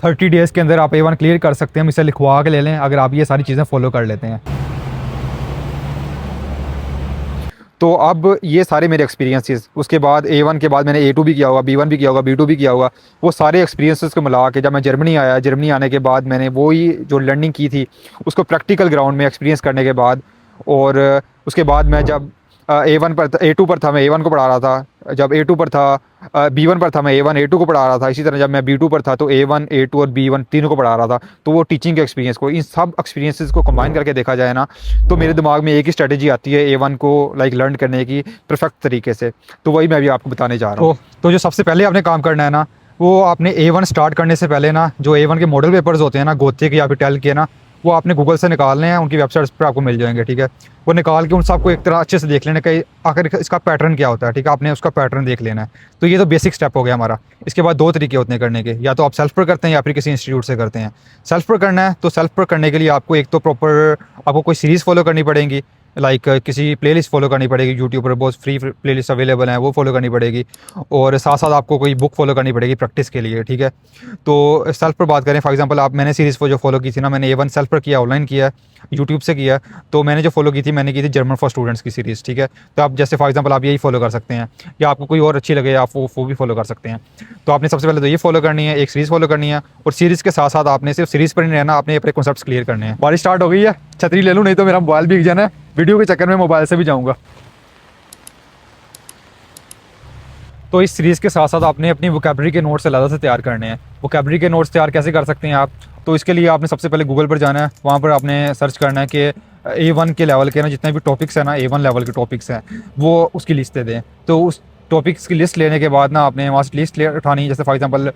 30 days के अंदर आप A1 क्लियर कर सकते हैं। हम इसे लिखवा के ले लें अगर आप ये सारी चीज़ें फॉलो कर लेते हैं। तो अब ये सारे मेरे एक्सपीरियंसेस, उसके बाद A1 के बाद मैंने A2 भी किया होगा, B1 भी किया होगा, B2 भी किया होगा। वो सारे एक्सपीरियंसेस को मिला के जब मैं जर्मनी आया, जर्मनी आने के बाद मैंने वही जो लर्निंग की थी उसको प्रैक्टिकल ग्राउंड में एक्सपीरियंस करने के बाद, और उसके बाद मैं जब A1 पर A2 पर था, मैं A1 को पढ़ा रहा था। जब A2 पर था, B1 पर था, मैं A1 A2 को पढ़ा रहा था। इसी तरह जब मैं B2 पर था तो A1 A2 और B1 तीनों को पढ़ा रहा था। तो वो टीचिंग के एक्सपीरियंस को, इन सब एक्सपीरियंसेस को कंबाइन करके देखा जाए ना, तो मेरे दिमाग में एक ही स्ट्रेटजी आती है A1 को लाइक लर्न करने की परफेक्ट तरीके से। तो वही मैं भी आपको बताने जा रहा हूँ। तो जो सबसे पहले आपने काम करना है ना, वो आपने A1 स्टार्ट करने से पहले ना जो A1 के मॉडल पेपर्स होते हैं ना, गोते के या फिर टेल के ना, वो आपने गूगल से निकालने हैं। उनकी वेबसाइट्स पर आपको मिल जाएंगे, ठीक है। वो निकाल के उन सबको एक तरह अच्छे से देख लेना कि आखिर इसका पैटर्न क्या होता है, ठीक है। आपने उसका पैटर्न देख लेना है। तो ये तो बेसिक स्टेप हो गया हमारा। इसके बाद दो तरीके होते हैं करने के, या तो आप सेल्फ पर करते हैं या फिर किसी इंस्टीट्यूट से करते हैं। सेल्फ पर करना है तो सेल्फ पर करने के लिए आपको एक तो प्रॉपर आपको कोई सीरीज़ फॉलो करनी पड़ेगी, लाइक किसी प्लेलिस्ट फॉलो करनी पड़ेगी। यूट्यूब पर बहुत फ्री प्लेलिस्ट अवेलेबल हैं, वो फॉलो करनी पड़ेगी। और साथ साथ आपको कोई बुक फॉलो करनी पड़ेगी प्रैक्टिस के लिए, ठीक है। तो सेल्फ पर बात करें, फॉर एग्जांपल आप, मैंने सीरीज़ जो फॉलो की थी ना, मैंने A1 सेल्फ पर किया, ऑनलाइन किया, यूट्यूब से किया। तो मैंने जो फॉलो की थी, मैंने की थी जर्मन फॉर स्टूडेंट्स की सीरीज़, ठीक है। तो आप जैसे फॉर एग्जांपल आप यही फॉलो कर सकते हैं, या आपको कोई और अच्छी लगे आप वो भी फॉलो कर सकते हैं। तो आपने सबसे पहले तो ये फॉलो करनी है, एक सीरीज़ फॉलो करनी है। और सीरीज़ के साथ साथ आपने सिर्फ सीरीज़ पर नहीं रहना, आपने अपने कॉन्सेप्ट्स क्लियर करने हैं। बारिश स्टार्ट हो गई है, छतरी ले लूँ नहीं तो मेरा मोबाइल भीग जाना है। वीडियो के चक्कर में मोबाइल से भी जाऊँगा। तो इस सीरीज़ के साथ साथ आपने अपनी वोकैबलरी के नोट्स अलग से तैयार करने हैं। वोकैबलरी के नोट्स तैयार कैसे कर सकते हैं आप? तो इसके लिए आपने सबसे पहले गूगल पर जाना है। वहाँ पर आपने सर्च करना है कि A1 के लेवल के ना जितने भी टॉपिक्स हैं ना, A1 लेवल के टॉपिक्स हैं, वो उसकी लिस्ट दे दें। तो उस टॉपिक्स की लिस्ट लेने के बाद ना आपने वहाँ से लिस्ट ले उठानी है। जैसे for example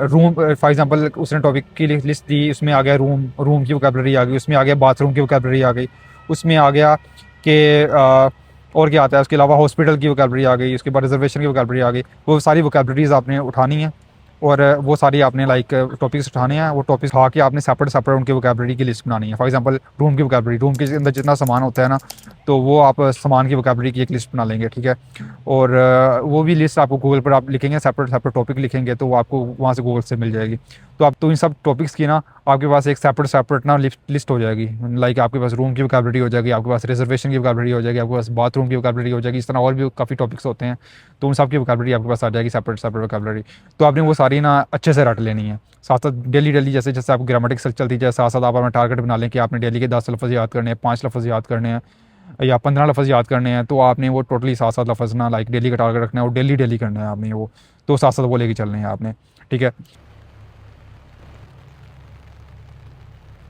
room, for example उसने टॉपिक की लिस्ट दी, उसमें आ गया रूम की वोकैबलरी आ गई, उसमें आ गया बाथरूम की वोकैबलरी आ गई, उसमें आ गया कि और क्या आता है, उसके अलावा हॉस्पिटल की वोकैबलरी आ गई, उसके बाद रिजर्वेशन की वोकैबलरी आ गई। वो सारी वोकैबलरीज आपने उठानी है, और वो सारी आपने लाइक टॉपिक्स उठाने हैं। वो टॉपिक्स उठा के आपने सेपरेट उनकी वोकैबलरी की लिस्ट बनानी है। फॉर एग्जांपल रूम की वोकैबलरी, रूम के अंदर जितना सामान होता है ना, तो वो आप सामान की वोकैबलरी की एक लिस्ट बना लेंगे, ठीक है। और वो भी लिस्ट आपको गूगल पर आप लिखेंगे, सेपरेट टॉपिक लिखेंगे, तो वो आपको वहाँ से गूगल से मिल जाएगी। तो आप तो इन सब टॉपिक्स की ना आपके पास एक सेपरेट ना लिस्ट हो जाएगी। लाइक आपके पास रूम की वोकैबलरी हो जाएगी, आपके पास रिजर्वेशन की वोकैबलरी हो जाएगी, आपके पास बाथरूम की वोकैबलरी हो जाएगी। इस तरह और भी काफ़ी टॉपिक्स होते हैं, तो उन सब की वोकैबलरी आपके पास आ जाएगी, सेपरेट वोकैबलरी। तो आपने वो सारी ना अच्छे से रट लेनी है। साथ साथ डेली जैसे जैसे आपको ग्रामेटिक्स चलती जाए, साथ साथ आप अपना टारगेट बना लें कि आपने डेली के 10 लफ्ज़ याद करने हैं, 5 लफ्ज़ याद करने हैं, या 15 लफ्ज़ याद करने हैं। तो आपने वो टोटली 7 लफ्ज़ ना लाइक डेली का टारगेट रखना है, और डेली करना है आपने वो। तो साथ साथ वो लेके चलने हैं आपने, ठीक है।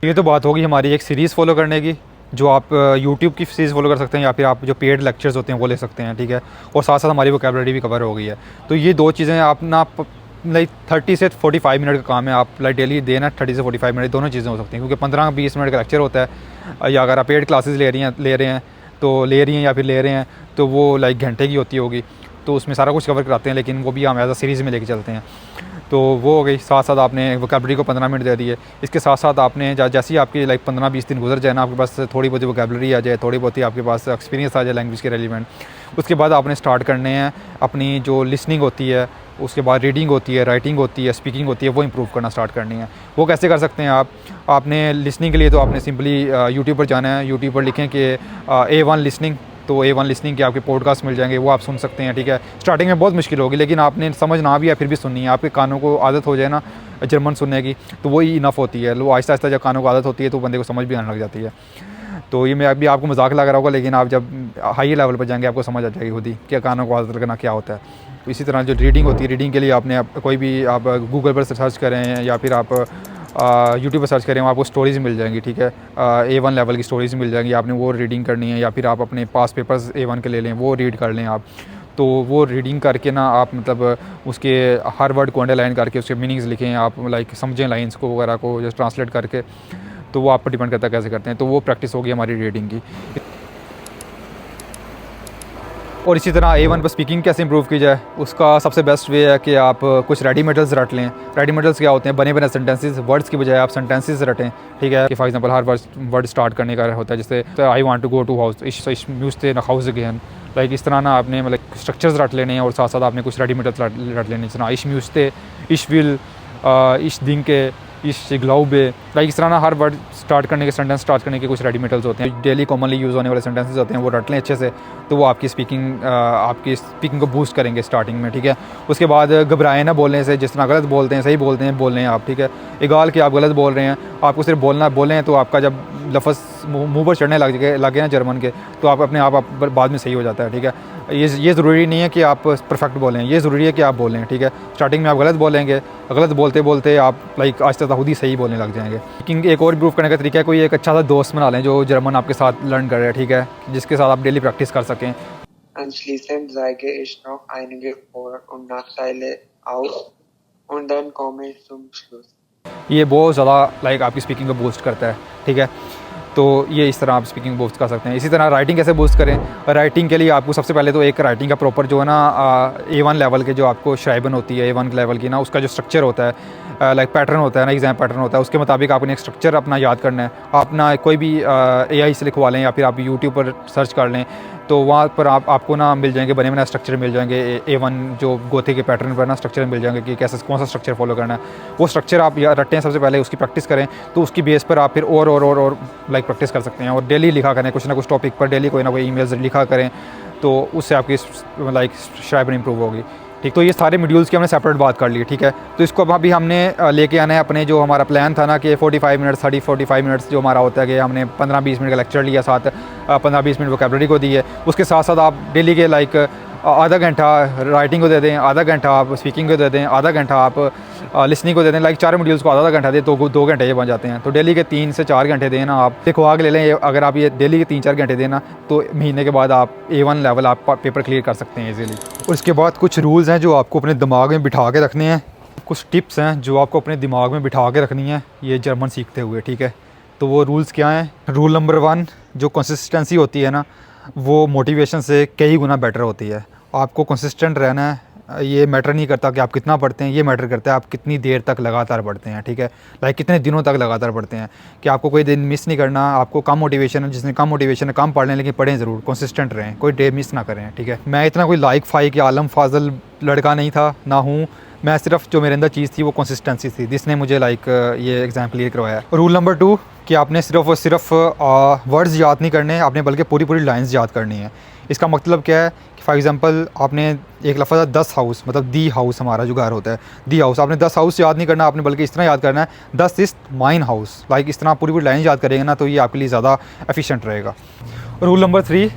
ये तो बात होगी हमारी एक सीरीज़ फॉलो करने की, जो आप यूट्यूब की सीरीज़ फॉलो कर सकते हैं, या फिर आप जो पेड लेक्चर्स होते हैं वो ले सकते हैं, ठीक है। और साथ साथ हमारी वोकैबलरी भी कवर हो गई है। तो ये दो चीज़ें आप ना लाइक 30 से 45 मिनट का काम है, आप लाइक डेली देना 30 से 45 मिनट दोनों चीज़ें हो सकती हैं, क्योंकि 15-20 मिनट का लेक्चर होता है। या अगर आप पेड क्लासेस ले रही हैं या फिर ले रहे हैं, तो वो लाइक घंटे की होती होगी। तो उसमें सारा कुछ कवर कराते हैं, लेकिन वो भी हम एज अ सीरीज़ में लेके चलते हैं। तो वो हो गई। साथ साथ आपने वोकैबलरी को 15 मिनट दे दिए। इसके साथ साथ आपने जैसे ही आपकी लाइक 15-20 दिन गुजर जाए ना, आपके पास थोड़ी बहुत वोकैबलरी आ जाए, थोड़ी बहुत ही आपके पास एक्सपीरियंस आ जाए लैंग्वेज के रेलिवेंट, उसके बाद आपने स्टार्ट करने हैं अपनी जो लिसनिंग होती है, उसके बाद रीडिंग होती है, राइटिंग होती है, स्पीकिंग होती है, वो इंप्रूव करना स्टार्ट करनी है। वो कैसे कर सकते हैं आपने लिसनिंग के लिए तो आपने सिंपली यूट्यूब पर जाना है। यूट्यूब पर लिखें कि A1 लिसनिंग, तो A1 लिसनिंग के आपके पॉडकास्ट मिल जाएंगे, वो आप सुन सकते हैं, ठीक है। स्टार्टिंग में बहुत मुश्किल होगी, लेकिन आपने समझ ना भी है फिर भी सुननी है। आपके कानों को आदत हो जाए ना जर्मन सुनने की, तो वही इनफ होती है। वो आहिस्ता आहिस्ता जब कानों को आदत होती है तो बंदे को समझ भी आने लग जाती है। तो ये मैं अभी आपको मजाक लग रहा होगा, लेकिन आप जब हाई लेवल पर जाएंगे आपको समझ आ जाएगी खुद ही क्या कानों को आदत लगना क्या होता है। तो इसी तरह जो रीडिंग होती है, रीडिंग के लिए आपने कोई भी आप गूगल पर सर्च करें या फिर आप यूट्यूब पर सर्च करें, आपको स्टोरीज़ मिल जाएंगी, ठीक है। A1 लेवल की स्टोरीज़ मिल जाएंगी, आपने वो रीडिंग करनी है। या फिर आप अपने पास पेपर्स A1 के ले लें, वो रीड कर लें आप। तो वो रीडिंग करके ना आप मतलब उसके हर वर्ड को अंडरलाइन करके उसके मीनिंग्स लिखें, आप लाइक समझें लाइन्स को वगैरह को जस्ट ट्रांसलेट करके। तो वो आप पर डिपेंड करता है कैसे करते हैं। तो वो प्रैक्टिस होगी हमारी रीडिंग की। और इसी तरह A1 पर स्पीकिंग कैसे इंप्रूव की जाए, उसका सबसे बेस्ट वे है कि आप कुछ रेडी मेटल्स रट लें। रेडी मेटल्स क्या होते हैं? बने बने सेंटेंसेस, वर्ड्स की बजाय आप सेंटेंसेस रटें, ठीक है। कि फॉर एग्जांपल हर वर्ड स्टार्ट करने का होता है, जैसे I want to go to house, इश म्यूजते ना हाउस अगेन। लाइक इस तरह ना आपने मतलब स्ट्रक्चर्स रट लेने हैं, और साथ साथ आपने कुछ रेडी मेटल्स रट लेने, जैसे इश म्यूजते, इश विल, इस दिन के, इस ग्लाउबे, लाइक इस तरह ना हर वर्ड स्टार्ट करने के, सेंटेंस स्टार्ट करने के कुछ रेडीमेडल्स होते हैं, डेली कॉमनली यूज़ होने वाले सेंटेंसेस होते हैं, वो रट लें अच्छे से, तो वो आपकी स्पीकिंग को बूस्ट करेंगे स्टार्टिंग में, ठीक है। उसके बाद घबराएं ना बोलने से, जिस तरह गलत बोलते हैं सही बोलते हैं, बोल रहे हैं आप, ठीक है। इगाल कि आप गलत बोल रहे हैं, आपको सिर्फ बोले हैं, तो आपका जब लफ्ज़ मुँह पर चढ़ने लगे ना जर्मन के, तो आप अपने आप बाद में सही हो जाता है, ठीक है। ये ज़रूरी नहीं है कि आप परफेक्ट बोलें, ये ज़रूरी है कि आप बोलें, ठीक है। स्टार्टिंग में आप गलत बोलेंगे, गलत बोलते बोलते आप लाइक आहिस्ता खुद ही सही बोलने लग जाएंगे। लेकिन एक और इम्प्रूव करने का तरीका है, कोई एक अच्छा सा दोस्त बना लें जो जर्मन आपके साथ लर्न कर रहे हैं, ठीक है, जिसके साथ आप डेली प्रैक्टिस कर सकें। Anschließend zeige ich noch einige Vor- und Nachteile auf und dann komme ich zum Schluss. ये बहुत ज़्यादा लाइक आपकी स्पीकिंग को बूस्ट करता है, ठीक है। तो ये इस तरह आप स्पीकिंग बूस्ट कर सकते हैं। इसी तरह राइटिंग कैसे बूस्ट करें? राइटिंग के लिए आपको सबसे पहले तो एक राइटिंग का प्रॉपर जो है ना A1 लेवल के जो आपको श्राइबन होती है A1 लेवल की ना, उसका जो स्ट्रक्चर होता है, लाइक पैटर्न होता है ना, एग्जाम पैटर्न होता है, उसके मुताबिक आपने एक स्ट्रक्चर अपना याद करना है। आप ना कोई भी AI से लिखवा लें या फिर आप यूट्यूब पर सर्च कर लें, तो वहाँ पर आपको ना मिल जाएंगे बने बनाए स्ट्रक्चर मिल जाएंगे। A1 जो गोथे के पैटर्न पर ना स्ट्रक्चर मिल जाएंगे कि कैसे कौन सा स्ट्रक्चर फॉलो करना है। वो स्ट्रक्चर आप रटें सबसे पहले, उसकी प्रैक्टिस करें, तो उसकी बेस पर आप फिर और लाइक प्रैक्टिस कर सकते हैं। और डेली लिखा करें, कुछ ना कुछ टॉपिक पर डेली कोई ना कोई ईमेल्स लिखा करें, तो उससे आपकी लाइक श्राइबिंग इंप्रूव होगी, ठीक। तो ये सारे मॉड्यूल्स की हमने सेपरेट बात कर ली, ठीक है। तो इसको अब अभी हमने लेके आना है अपने, जो हमारा प्लान था ना कि 45 मिनट्स 45 मिनट्स जो हमारा होता है कि हमने 15-20 मिनट का लेक्चर लिया, साथ 15-20 मिनट वोकैबुलरी को दी है। उसके साथ साथ आप डेली के लाइक आधा घंटा राइटिंग को दे दें, आधा घंटा आप स्पीकिंग को दे दें, आधा घंटा आप लिसनिंग को दे दें। लाइक 4 मॉड्यूल्स को आधा घंटा दें तो 2 घंटे ये बन जाते हैं। तो डेली के 3 से 4 घंटे देना, आप देखो आगे ले लें। अगर आप ये डेली के 3-4 घंटे देना, तो महीने के बाद आप A1 लेवल आप पेपर क्लियर कर सकते हैं ईजीली। और इसके बाद कुछ रूल्स हैं जो आपको अपने दिमाग में बिठा के रखने हैं, कुछ टिप्स हैं जो आपको अपने दिमाग में बिठा के रखनी है ये जर्मन सीखते हुए, ठीक है। तो वो रूल्स क्या हैं? रूल नंबर 1, जो कंसिस्टेंसी होती है ना, वो मोटिवेशन से कई गुना बेटर होती है। आपको कंसिस्टेंट रहना है। ये मैटर नहीं करता कि आप कितना पढ़ते हैं, ये मैटर करता है आप कितनी देर तक लगातार पढ़ते हैं, ठीक है। लाइक कितने दिनों तक लगातार पढ़ते हैं, कि आपको कोई दिन मिस नहीं करना। आपको कम मोटिवेशन है, जिसने कम मोटिवेशन है कम पढ़ लें, लेकिन पढ़ें ज़रूर, कंसिस्टेंट रहें, कोई डे मिस ना करें, ठीक है। मैं इतना कोई लाइक फाइक या आलम फाजल लड़का नहीं था, ना हूँ मैं। सिर्फ जो मेरे अंदर चीज़ थी वो कंसिस्टेंसी थी, जिसने मुझे लाइक ये एग्ज़ाम क्लियर करवाया। रूल नंबर 2 कि आपने सिर्फ और सिर्फ वर्ड्स याद नहीं करने, आपने बल्कि पूरी लाइन्स याद करनी है। इसका मतलब क्या है कि फॉर एग्जांपल आपने एक लफ्ज़ 10 हाउस, मतलब दी हाउस हमारा जो घर होता है, दी हाउस, आपने 10 हाउस याद नहीं करना, आपने बल्कि इस तरह याद करना है 10 इस माइन हाउस। लाइक इस तरह पूरी लाइन याद करेंगे ना, तो ये आपके लिए ज़्यादा एफिशिएंट रहेगा। रूल नंबर 3,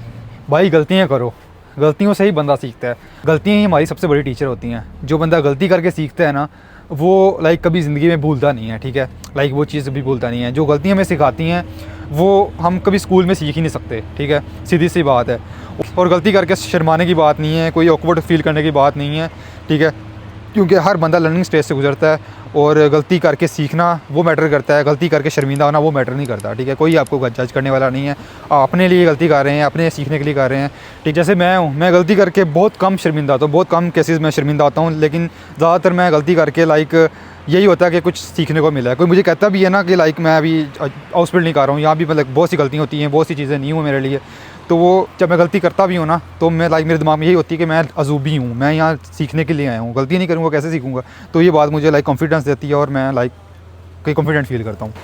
भाई गलतियाँ करो, गलतियों से ही बंदा सीखता है। गलतियाँ ही हमारी सबसे बड़ी टीचर होती हैं। जो बंदा गलती करके सीखता है ना, वो लाइक कभी ज़िंदगी में भूलता नहीं है, ठीक है। लाइक वो चीज़ भी भूलता नहीं है। जो गलतियाँ हमें सिखाती हैं वो हम कभी स्कूल में सीख ही नहीं सकते, ठीक है, सीधी सी बात है। और गलती करके शर्माने की बात नहीं है, कोई ऑकवर्ड फील करने की बात नहीं है, ठीक है, क्योंकि हर बंदा लर्निंग स्टेज से गुजरता है। और गलती करके सीखना वो मैटर करता है, गलती करके शर्मिंदा होना वो मैटर नहीं करता, ठीक है। कोई आपको जज करने वाला नहीं है, आप अपने लिए गलती कर रहे हैं, अपने सीखने के लिए कर रहे हैं, ठीक। जैसे मैं हूँ, मैं गलती करके बहुत कम शर्मिंदा होता हूँ, बहुत कम केसेस में शर्मिंदा होता हूँ, लेकिन ज़्यादातर मैं गलती करके लाइक यही होता है कि कुछ सीखने को मिला है। कोई मुझे कहता भी है ना कि लाइक मैं अभी हाउस बिल्ड नहीं कर रहा हूँ, यहाँ भी मतलब बहुत सी गलतियाँ होती हैं, बहुत सी चीज़ें नहीं हुई मेरे लिए। तो वो जब मैं गलती करता भी हूँ ना, तो मैं लाइक मेरे दिमाग में यही होती है कि मैं अजूबी हूँ, मैं यहाँ सीखने के लिए आया हूँ, गलती नहीं करूँगा कैसे सीखूँगा। तो ये बात मुझे लाइक कॉन्फिडेंस देती है और मैं लाइक कोई कॉन्फिडेंट फील करता हूँ।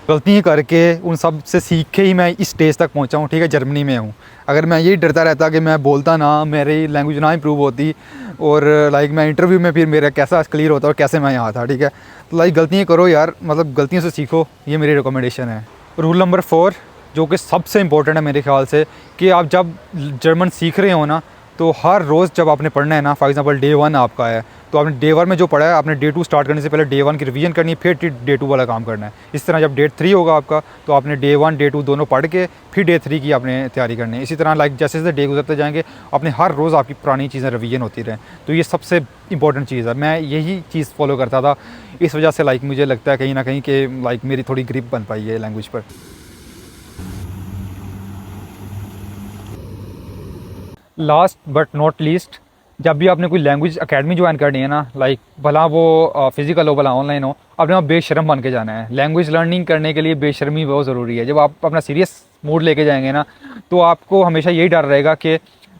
गलतियाँ करके उन सब से सीख के ही मैं इस स्टेज तक पहुँचा हूँ, ठीक है, जर्मनी में हूँ। अगर मैं यही डरता रहता कि मैं बोलता ना, मेरी लैंग्वेज ना इम्प्रूव होती, और लाइक मैं इंटरव्यू में फिर मेरा कैसा क्लियर होता और कैसे मैं यहाँ था, ठीक है। तो लाइक गलतियाँ करो यार, मतलब गलतियों से सीखो, ये मेरी रिकमेंडेशन है। रूल नंबर 4 जो कि सबसे इम्पोर्टेंट है मेरे ख्याल से, कि आप जब जर्मन सीख रहे हो ना, तो हर रोज़ जब आपने पढ़ना है ना, फॉर एग्जांपल डे 1 आपका है, तो आपने डे 1 में जो पढ़ा है आपने डे 2 स्टार्ट करने से पहले डे 1 की रिवीजन करनी है, फिर डे 2 वाला काम करना है। इस तरह जब डे 3 होगा आपका, तो आपने डे 1 डे 2 दोनों पढ़ के फिर डे 3 की आपने तैयारी करनी है। इसी तरह लाइक जैसे जैसे डे गुजरते जाएंगे, अपने हर रोज़ आपकी पुरानी चीज़ें रिवीजन होती रहें। तो ये सबसे इंपॉर्टेंट चीज़ है। मैं यही चीज़ फॉलो करता था, इस वजह से लाइक मुझे लगता है कहीं ना कहीं कि लाइक मेरी थोड़ी ग्रिप बन पाई है लैंग्वेज पर। लास्ट बट नॉट लीस्ट, जब भी आपने कोई लैंग्वेज एकेडमी ज्वाइन करनी है ना, लाइक भला वो फिज़िकल हो भला ऑनलाइन हो, आपने वहाँ बेशर्म बन के जाना है। लैंग्वेज लर्निंग करने के लिए बेशर्मी बहुत ज़रूरी है। जब आप अपना सीरियस मूड लेके जाएंगे ना, तो आपको हमेशा यही डर रहेगा कि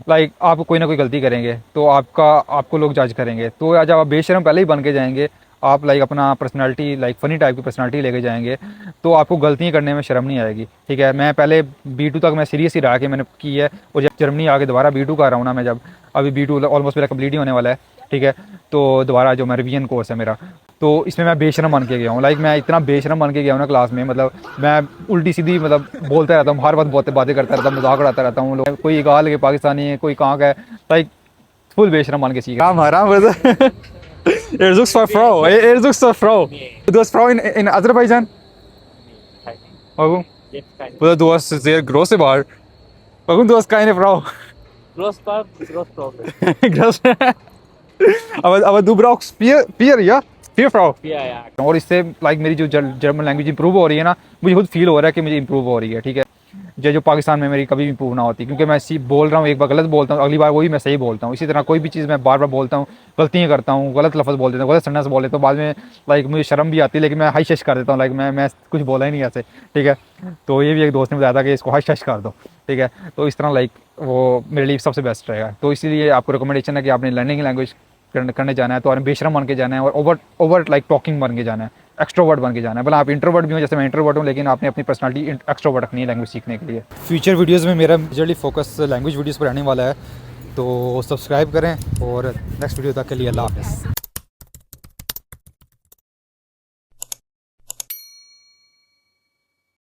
लाइक आप कोई ना कोई गलती करेंगे तो आपको लोग जज करेंगे, तो जब आप बेशरम पहले ही बन के जाएंगे, आप लाइक अपना पर्सनालिटी लाइक फ़नी टाइप की पर्सनालिटी लेके जाएंगे, तो आपको गलतियाँ करने में शर्म नहीं आएगी, ठीक है। मैं पहले B2 तक मैं सीरियस ही रहा कि मैंने की है, और जब जर्मनी आके दोबारा B2 कर रहा हूँ ना मैं, जब अभी B2 ऑलमोस्ट मेरा कंप्लीट ही होने वाला है, ठीक है। तो दोबारा जो मैं रिवीजन कोर्स है मेरा, तो इसमें मैं बेशरम बन के गया हूँ। लाइक मैं इतना बेशरम बन के गया हूँ ना क्लास में, मतलब मैं उल्टी सीधी मतलब बोलता रहता हूँ, हर वक्त बातें करता रहता हूँ, मजाक उड़ाता रहता हूँ। लोग कोई गाल के पाकिस्तानी है, कोई कहाँ का है, लाइक फुल बेशरम बन के सीख रहा हूँ। Er sucht zwei Frau. Er sucht zwei Frau. Du hast Frau in Aserbaidschan? Warum? Oder du hast sehr große Bart. Warum du hast keine Frau? Großbad, Großproblem. Groß. aber du brauchst vier, ja? 4 Frau. Ja. और इससे like मेरी जो German language improve हो रही है ना, मुझे खुद फील हो रहा है कि मुझे इंप्रूव हो रही है, ठीक है। जो पाकिस्तान में मेरी कभी भी इंप्रूव ना होती, क्योंकि मैं बोल रहा हूँ, एक बार गलत बोलता हूँ, अगली बार वही मैं सही बोलता हूँ। इसी तरह कोई भी चीज़ मैं बार बार बोलता हूँ, गलतियाँ करता हूँ, गलत लफ्ज़ बोल देता हूँ, गलत सेंटेंस बोल देता हूँ, बाद में लाइक मुझे शर्म भी आती है, लेकिन मैं हाई शश कर देता हूँ, लाइक मैं कुछ बोला ही नहीं ऐसे, ठीक है। तो ये भी एक दोस्त ने बताया था कि इसको हाई शश कर दो, ठीक है। तो इस तरह लाइक वो मेरे लिए सबसे बेस्ट रहेगा। तो इसीलिए आपको रिकमेंडेशन है कि आपने लर्निंग लैंग्वेज करने जाना है तो आपने बेशरम बन के जाना है, और ओवर लाइक टॉकिंग बन के जाना है, एक्सट्रोवर्ट बन के जाना है। भला आप इंट्रोवर्ट भी हो, जैसे मैं इंट्रोवर्ट हूँ, लेकिन आपने अपनी पर्सनालिटी एक्सट्रोवर्ट रखनी है लैंग्वेज सीखने के लिए। फ्यूचर वीडियोस में मेरा मेजरली फोकस लैंग्वेज वीडियोस पर रहने वाला है, तो सब्सक्राइब करें, और नेक्स्ट वीडियो तक के लिए अल्लाह हाफ़िज़।